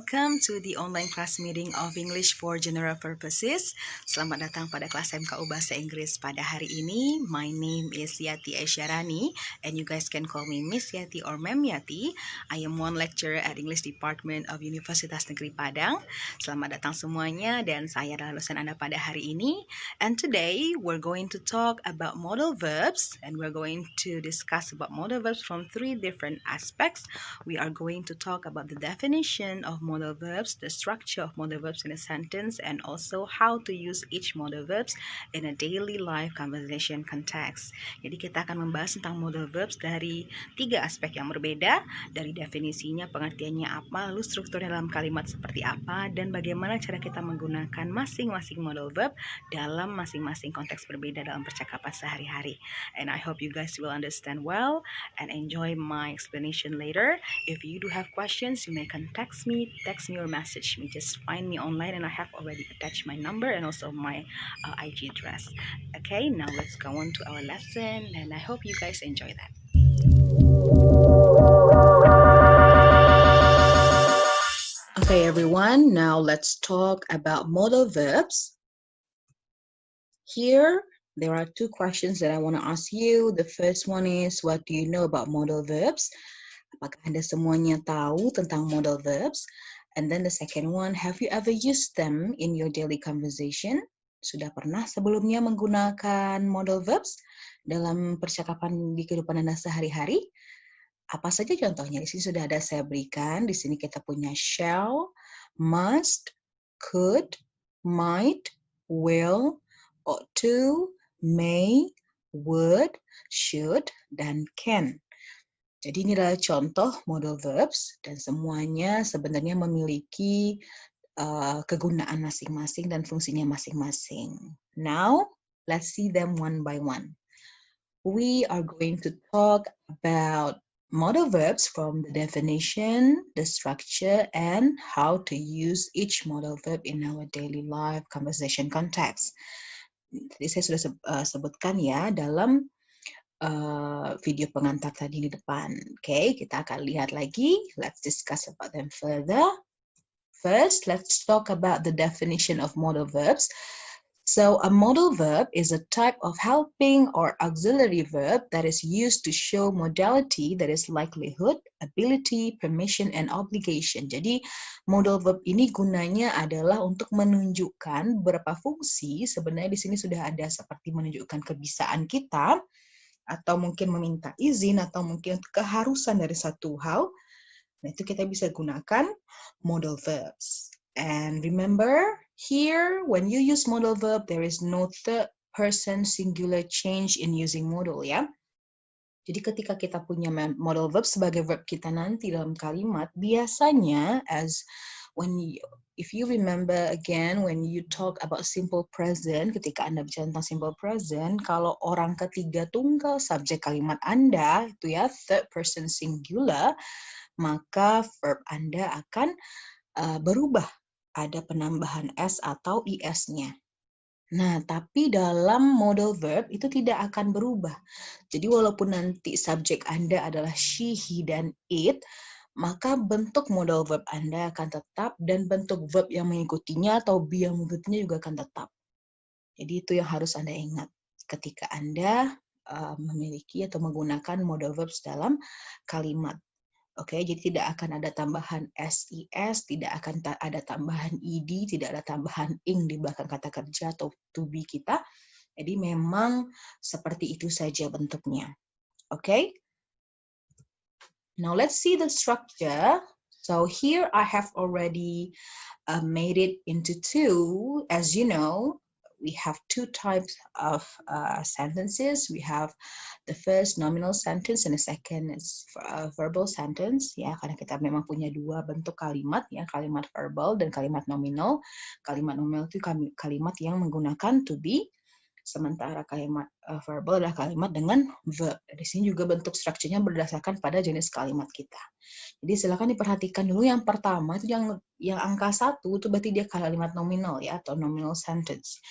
welcome to the online class meeting of English for General Purposes. Selamat datang pada kelas MKU Bahasa Inggris pada hari ini. My name is Yati Aisyarani and you guys can call me Miss Yati or Ma'am Yati. I am one lecturer at English Department of Universitas Negeri Padang. Selamat datang semuanya dan saya adalah dosen Anda pada hari ini. And today we're going to talk about modal verbs and we're going to discuss about modal verbs from three different aspects. We are going to talk about the definition of modal verbs, the structure of modal verbs in a sentence, and also how to use each modal verbs in a daily life conversation context. Jadi kita akan membahas tentang modal verbs dari tiga aspek yang berbeda, dari definisinya, pengertiannya apa, lalu struktur dalam kalimat seperti apa, dan bagaimana cara kita menggunakan masing-masing modal verb dalam masing-masing konteks berbeda dalam percakapan sehari-hari. And I hope you guys will understand well and enjoy my explanation later. If you do have questions, you may contact me, text me or message me. Just find me online and I have already attached my number and also my IG address. Okay, now let's go on to our lesson and I hope you guys enjoy that. Okay everyone, now let's talk about modal verbs. Here there are two questions that I want to ask you. The first one is, what do you know about modal verbs? Apakah Anda semuanya tahu tentang modal verbs? And then the second one, have you ever used them in your daily conversation? Sudah pernah sebelumnya menggunakan modal verbs dalam percakapan di kehidupan Anda sehari-hari? Apa saja contohnya? Di sini sudah ada saya berikan. Di sini kita punya shall, must, could, might, will, ought to, may, would, should, dan can. Jadi ini adalah contoh modal verbs dan semuanya sebenarnya memiliki kegunaan masing-masing dan fungsinya masing-masing. Now, let's see them one by one. We are going to talk about modal verbs from the definition, the structure, and how to use each modal verb in our daily life conversation context. Tadi saya sudah sebutkan ya dalam video pengantar tadi di depan. Okay, kita akan lihat lagi. Let's discuss about them further. First, let's talk about the definition of modal verbs. So, a modal verb is a type of helping or auxiliary verb that is used to show modality, that is likelihood, ability, permission, and obligation. Jadi, modal verb ini gunanya adalah untuk menunjukkan beberapa fungsi. Sebenarnya di sini sudah ada seperti menunjukkan kebisaan kita, atau mungkin meminta izin, atau mungkin keharusan dari satu hal. Nah, itu kita bisa gunakan modal verbs. And remember, here, when you use modal verb, there is no third person singular change in using modal, ya. Jadi ketika kita punya modal verb sebagai verb kita nanti dalam kalimat, biasanya if you remember again when you talk about simple present, ketika Anda bicara tentang simple present, kalau orang ketiga tunggal subjek kalimat Anda, itu ya, third person singular, maka verb Anda akan berubah. Ada penambahan S atau IS-nya. Nah, tapi dalam modal verb itu tidak akan berubah. Jadi walaupun nanti subjek Anda adalah she, he, dan it, maka bentuk modal verb Anda akan tetap dan bentuk verb yang mengikutinya atau be yang mengikutinya juga akan tetap. Jadi itu yang harus Anda ingat ketika Anda memiliki atau menggunakan modal verbs dalam kalimat. Oke, jadi tidak akan ada tambahan SIS, tidak akan ada tambahan ED, tidak ada tambahan ing di belakang kata kerja atau to be kita. Jadi memang seperti itu saja bentuknya. Oke? Now let's see the structure. So here I have already made it into two. As you know, we have two types of sentences. We have the first nominal sentence and the second is verbal sentence. Ya, karena kita memang punya dua bentuk kalimat, ya, kalimat verbal dan kalimat nominal. Kalimat nominal itu kalimat yang menggunakan to be. Sementara kalimat verbal adalah kalimat dengan verb. Di sini juga bentuk strukturnya berdasarkan pada jenis kalimat kita. Jadi silakan diperhatikan dulu yang pertama itu yang angka 1 itu berarti dia kalimat nominal, ya, atau nominal sentence.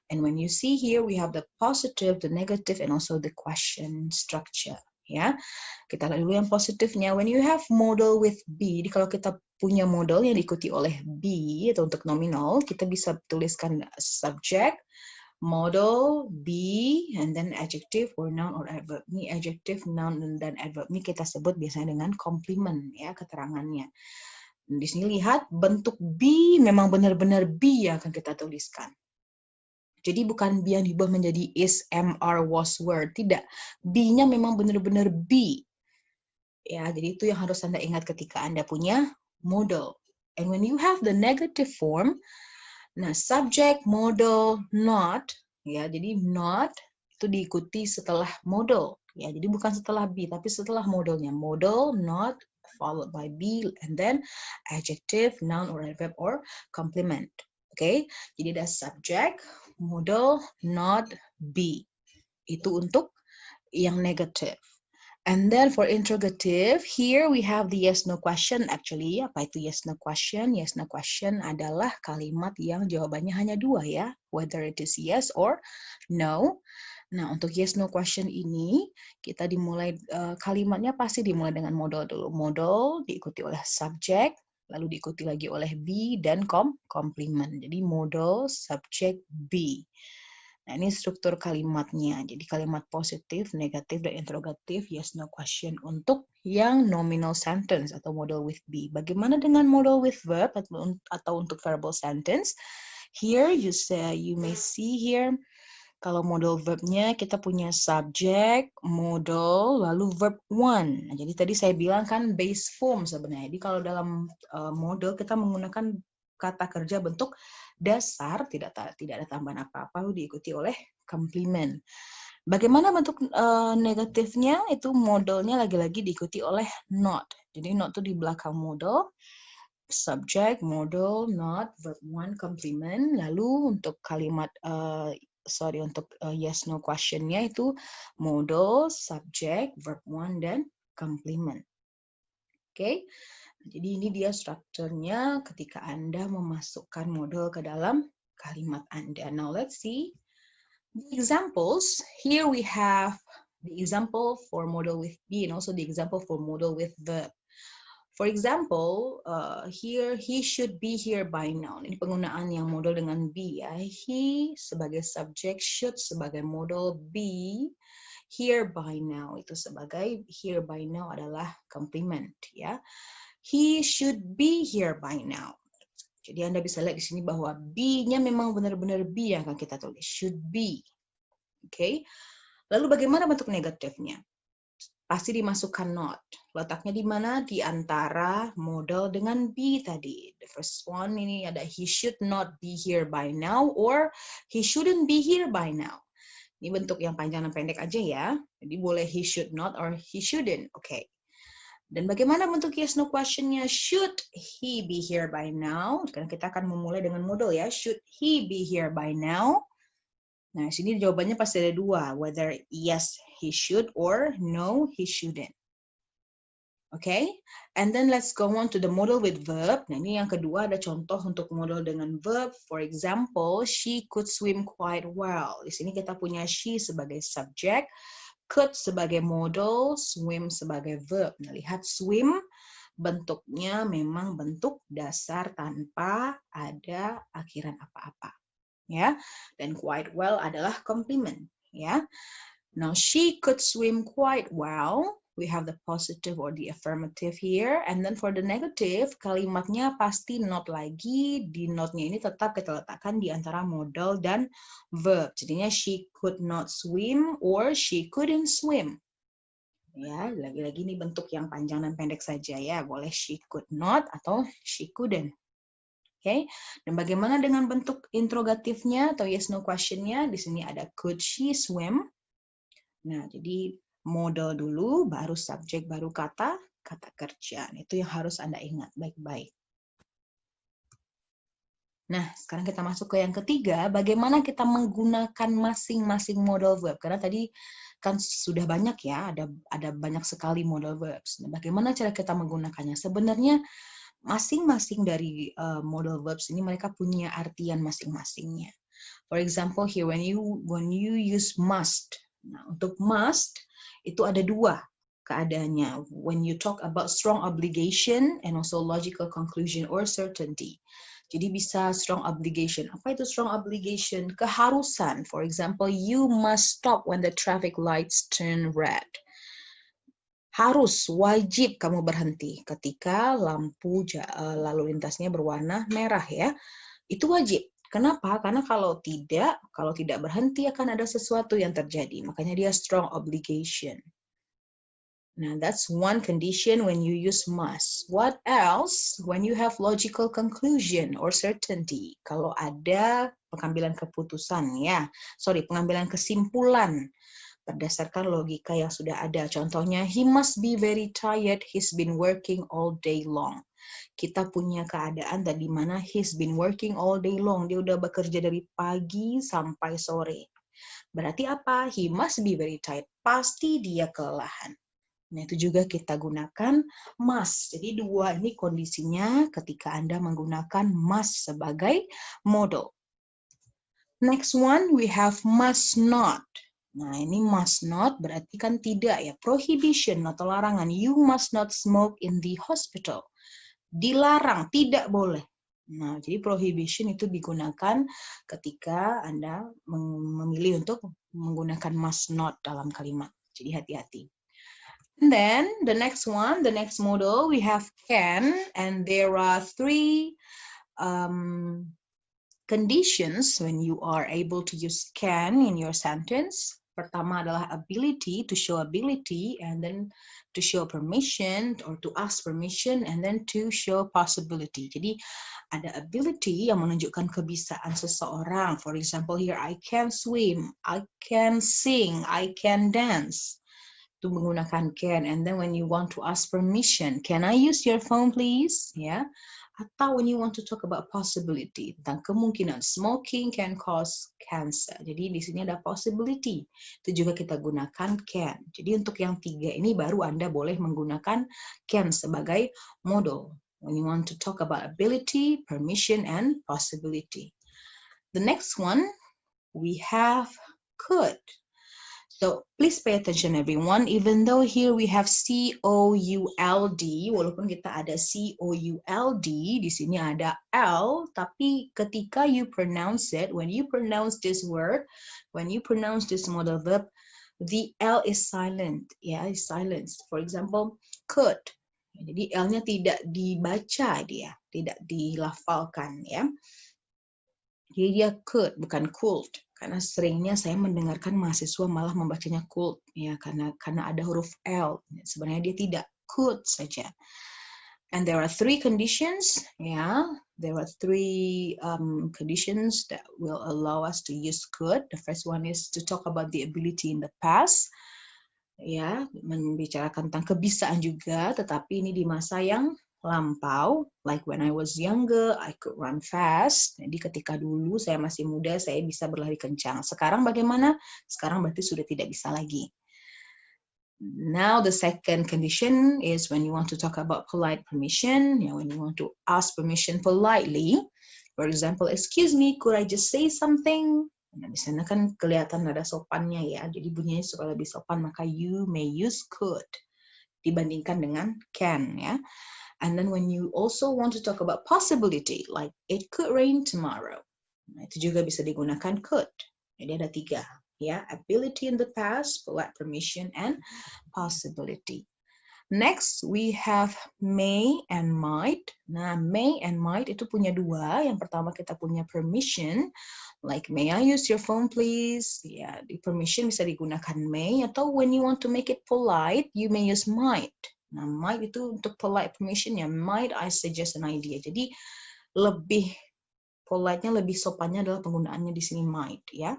And when you see here we have the positive, the negative, and also the question structure. Ya, kita lihat dulu yang positifnya. When you have modal with be, jadi kalau kita punya modal yang diikuti oleh be atau untuk nominal, kita bisa tuliskan subject, modal, be, and then adjective or noun or adverb. Ini adjective, noun, dan adverb. Ini kita sebut biasanya dengan complement ya keterangannya. Di sini lihat bentuk be memang benar-benar be yang akan kita tuliskan. Jadi bukan be yang diubah menjadi is, am, are, was, were. Tidak. Be-nya memang benar-benar be. Ya, jadi itu yang harus Anda ingat ketika Anda punya modal. And when you have the negative form, nah subject, modal, not, ya, jadi not itu diikuti setelah modal. Ya, jadi bukan setelah be, tapi setelah modalnya. Modal, not, followed by be, and then adjective, noun, or adverb, or complement. Oke, jadi ada subject, modal, not, be. Itu untuk yang negative. And then for interrogative, here we have the yes no question. Actually, apa itu yes no question? Yes no question adalah kalimat yang jawabannya hanya dua ya, whether it is yes or no. Nah, untuk yes no question ini kita dimulai kalimatnya pasti dimulai dengan modal dulu. Modal diikuti oleh subject, lalu diikuti lagi oleh be dan complement. Jadi modal, subject, be. Nah, ini struktur kalimatnya. Jadi kalimat positif, negatif, dan interrogatif, yes, no question untuk yang nominal sentence atau modal with be. Bagaimana dengan modal with verb atau untuk verbal sentence? Here you may see here kalau modal verbnya kita punya subject, modal, lalu verb one. Nah, jadi tadi saya bilang kan base form sebenarnya. Jadi kalau dalam modal kita menggunakan kata kerja bentuk dasar, tidak ada tambahan apa-apa, lalu diikuti oleh complement. Bagaimana bentuk negatifnya? Itu modalnya lagi-lagi diikuti oleh not. Jadi not itu di belakang modal. Subject, modal, not, verb one, complement. Lalu untuk kalimat untuk yes no questionnya itu modal, subject, verb one, dan complement. Oke, jadi ini dia strukturnya ketika Anda memasukkan modal ke dalam kalimat Anda. Now let's see the examples. Here we have the example for modal with be and also the example for modal with verb. For example, here he should be here by now. Ini penggunaan yang modal dengan be ya. He sebagai subject, should sebagai modal, be here by now itu sebagai here by now adalah complement ya. He should be here by now. Jadi Anda bisa lihat di sini bahwa be-nya memang benar-benar be yang akan kita tulis, should be. Oke. Lalu bagaimana bentuk negatifnya? Pasti dimasukkan not. Letaknya di mana? Di antara modal dengan be tadi. The first one ini ada he should not be here by now or he shouldn't be here by now. Ini bentuk yang panjang dan pendek aja ya. Jadi boleh he should not or he shouldn't. Oke. Dan bagaimana bentuk yes no questionnya? Should he be here by now? Karena kita akan memulai dengan modal ya. Should he be here by now? Nah, sini jawabannya pasti ada dua, whether yes he should or no he shouldn't. Okay, and then let's go on to the modal with verb. Nah, ini yang kedua ada contoh untuk modal dengan verb. For example, she could swim quite well. Di sini kita punya she sebagai subject, could sebagai modal, swim sebagai verb. Nah, lihat swim bentuknya memang bentuk dasar tanpa ada akhiran apa-apa. Ya, dan quite well adalah complement ya. Now she could swim quite well. We have the positive or the affirmative here, and then for the negative kalimatnya pasti not lagi. Di notnya ini tetap kita letakkan di antara modal dan verb. Jadinya she could not swim or she couldn't swim. Ya, lagi-lagi ini bentuk yang panjang dan pendek saja ya. Boleh she could not atau she couldn't. Okay. Dan bagaimana dengan bentuk interrogatifnya atau yes no questionnya? Di sini ada could she swim. Nah, jadi modal dulu, baru subjek, baru kata kerja. Itu yang harus Anda ingat baik-baik. Nah, sekarang kita masuk ke yang ketiga, bagaimana kita menggunakan masing-masing modal verb. Karena tadi kan sudah banyak ya, ada banyak sekali modal verbs. Nah, bagaimana cara kita menggunakannya? Sebenarnya masing-masing dari modal verbs ini mereka punya artian masing-masingnya. For example, here when you use must. Nah, untuk must itu ada dua. keadaannya. When you talk about strong obligation and also logical conclusion or certainty. Jadi bisa strong obligation. Apa itu strong obligation? Keharusan. For example, you must stop when the traffic lights turn red. Harus, wajib kamu berhenti ketika lampu lalu lintasnya berwarna merah ya. Itu wajib. Kenapa? Karena kalau tidak berhenti akan ada sesuatu yang terjadi. Makanya dia strong obligation. Nah, that's one condition when you use must. What else? When you have logical conclusion or certainty. Kalau ada pengambilan keputusan ya. Pengambilan kesimpulan berdasarkan logika yang sudah ada. Contohnya, he must be very tired, he's been working all day long. Kita punya keadaan di mana he's been working all day long. Dia udah bekerja dari pagi sampai sore. Berarti apa? He must be very tired. Pasti dia kelelahan. Nah, itu juga kita gunakan must. Jadi dua ini kondisinya ketika Anda menggunakan must sebagai modal. Next one, we have must not. Nah, ini must not berarti kan tidak ya. Prohibition atau larangan. You must not smoke in the hospital. Dilarang, tidak boleh. Nah, jadi prohibition itu digunakan ketika Anda memilih untuk menggunakan must not dalam kalimat. Jadi hati-hati. And then the next one, the next model, we have can, and there are three conditions when you are able to use can in your sentence. Pertama adalah ability, to show ability, and then to show permission, or to ask permission, and then to show possibility. Jadi ada ability yang menunjukkan kebisaan seseorang. For example, here, I can swim, I can sing, I can dance. Itu menggunakan can. And then when you want to ask permission, can I use your phone please? Ya. Atau when you want to talk about possibility, tentang kemungkinan smoking can cause cancer. Jadi di sini ada possibility. Itu juga kita gunakan can. Jadi untuk yang tiga ini baru Anda boleh menggunakan can sebagai modal. When you want to talk about ability, permission, and possibility. The next one, we have could. So please pay attention everyone, even though here we have C-O-U-L-D, walaupun kita ada C-O-U-L-D, di sini ada L, tapi ketika you pronounce it, when you pronounce this word, when you pronounce this modal verb, the L is silent, ya, is silenced. For example, could. Jadi L-nya tidak dibaca dia, tidak dilafalkan, ya. Jadi dia could, bukan could. Karena seringnya saya mendengarkan mahasiswa malah membacanya could, ya, karena ada huruf L. Sebenarnya dia tidak, could saja. And there are three conditions, yeah. There are three conditions that will allow us to use could. The first one is to talk about the ability in the past, ya, membicarakan tentang kebisaan juga, tetapi ini di masa yang lampau, like when I was younger, I could run fast. Jadi ketika dulu saya masih muda, saya bisa berlari kencang. Sekarang bagaimana? Sekarang berarti sudah tidak bisa lagi. Now the second condition is when you want to talk about polite permission, when you want to ask permission politely. For example, excuse me, could I just say something? Nah, di sana kan kelihatan ada sopannya ya, jadi bunyinya supaya lebih sopan, maka you may use could dibandingkan dengan can, ya. And then when you also want to talk about possibility, like it could rain tomorrow, nah, itu juga bisa digunakan could. Jadi ada tiga, ya, ability in the past, polite permission, and possibility. Next, we have may and might. Nah, may and might itu punya dua. Yang pertama kita punya permission, like may I use your phone please? Ya, di permission bisa digunakan may, atau when you want to make it polite, you may use might. Nah, might itu untuk polite permission ya, might I suggest an idea. Jadi lebih polite-nya, lebih sopannya adalah penggunaannya di sini might, ya.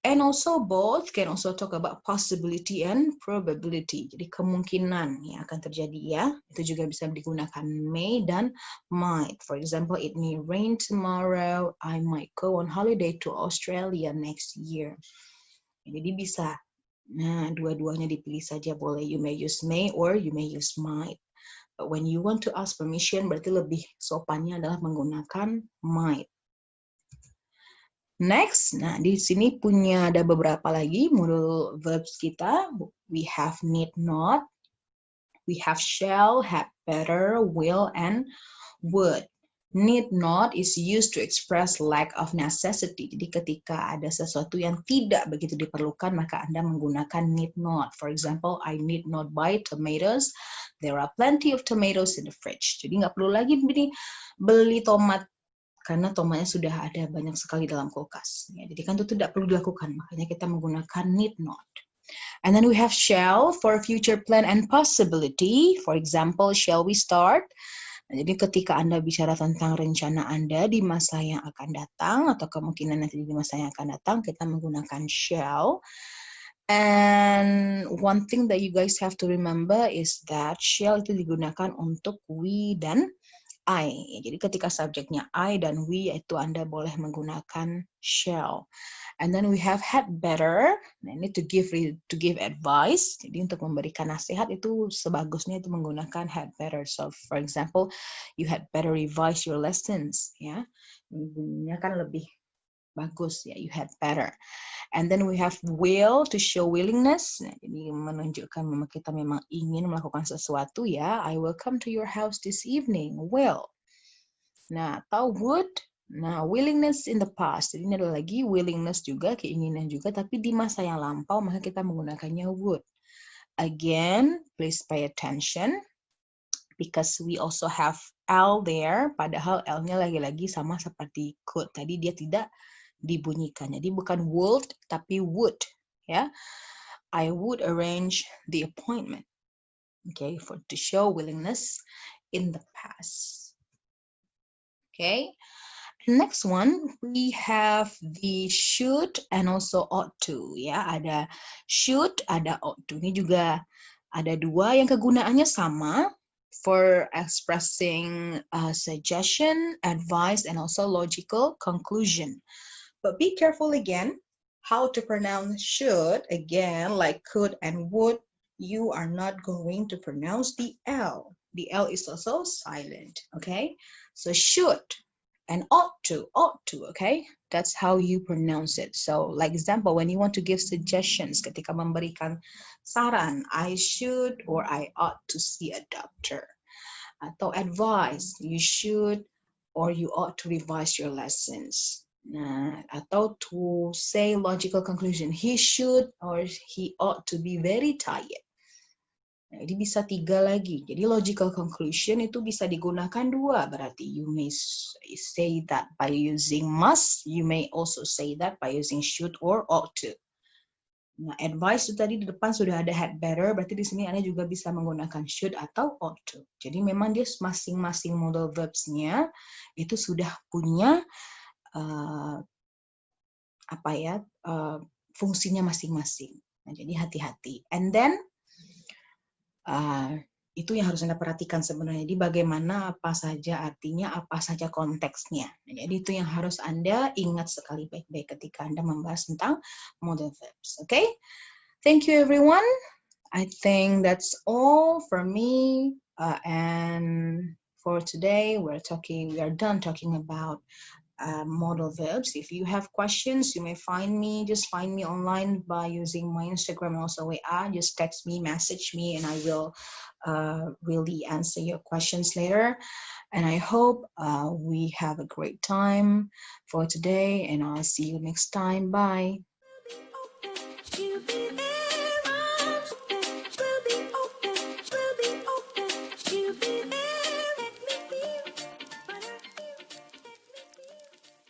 And also both can also talk about possibility and probability. Jadi kemungkinan yang akan terjadi, ya. Itu juga bisa digunakan may dan might. For example, it may rain tomorrow. I might go on holiday to Australia next year. Jadi bisa. Nah, dua-duanya dipilih saja boleh. You may use may or you may use might. But when you want to ask permission, berarti lebih sopannya adalah menggunakan might. Next, nah di sini punya ada beberapa lagi modal verbs kita. We have need not, we have shall, had better, will, and would. Need not is used to express lack of necessity. Jadi ketika ada sesuatu yang tidak begitu diperlukan, maka Anda menggunakan need not. For example, I need not buy tomatoes. There are plenty of tomatoes in the fridge. Jadi nggak perlu lagi beli tomat karena tomatnya sudah ada banyak sekali dalam kulkas. Ya, jadi kan itu tidak perlu dilakukan, makanya kita menggunakan need not. And then we have shall for future plan and possibility. For example, shall we start? Nah, jadi ketika Anda bicara tentang rencana Anda di masa yang akan datang atau kemungkinan nanti di masa yang akan datang, kita menggunakan shall. And one thing that you guys have to remember is that shall itu digunakan untuk we dan I. Jadi ketika subjeknya I dan we, itu Anda boleh menggunakan shall. And then we have had better. Nah, ini to give advice. Jadi untuk memberikan nasihat itu sebagusnya itu menggunakan had better. So for example, you had better revise your lessons. Ya, bunyinya kan lebih bagus ya. You had better. And then we have will to show willingness. Nah, jadi menunjukkan bahwa kita memang ingin melakukan sesuatu ya. I will come to your house this evening. Will. Nah, atau would. Nah, willingness in the past. Jadi ini ada lagi willingness juga, keinginan juga, tapi di masa yang lampau maka kita menggunakannya would. Again, please pay attention because we also have L there, padahal L-nya lagi-lagi sama seperti could. Tadi dia tidak dibunyikan. Jadi bukan would, tapi would. Ya, I would arrange the appointment. Okay, to show willingness in the past. Okay. Next one, we have the should and also ought to. Ya, ada should, ada ought to. Ini juga ada dua yang kegunaannya sama for expressing suggestion, advice, and also logical conclusion. But be careful again how to pronounce should. Again, like could and would, you are not going to pronounce the L. The L is also silent. Okay, so should and ought to, okay? That's how you pronounce it. So, like example, when you want to give suggestions, ketika memberikan saran, I should or I ought to see a doctor. Atau advice, you should or you ought to revise your lessons. Nah, atau to say logical conclusion, he should or he ought to be very tired. Nah, ini bisa tiga lagi. Jadi logical conclusion itu bisa digunakan dua. Berarti you may say that by using must, you may also say that by using should or ought to. Nah, advice itu tadi di depan sudah ada had better, berarti di sini Anda juga bisa menggunakan should atau ought to. Jadi memang dia masing-masing modal verbs-nya itu sudah punya fungsinya masing-masing. Nah, jadi hati-hati. And then itu yang harus Anda perhatikan sebenarnya. Jadi bagaimana, apa saja artinya, apa saja konteksnya. Jadi itu yang harus Anda ingat sekali baik-baik ketika Anda membahas tentang modal verbs. Okay? Thank you everyone. I think that's all for me. And for today, we are done talking about modal verbs. If you have questions, you may just find me online by using my Instagram and also WA. Just text me, message me, and I will really answer your questions later. And I hope we have a great time for today, and I'll see you next time. Bye.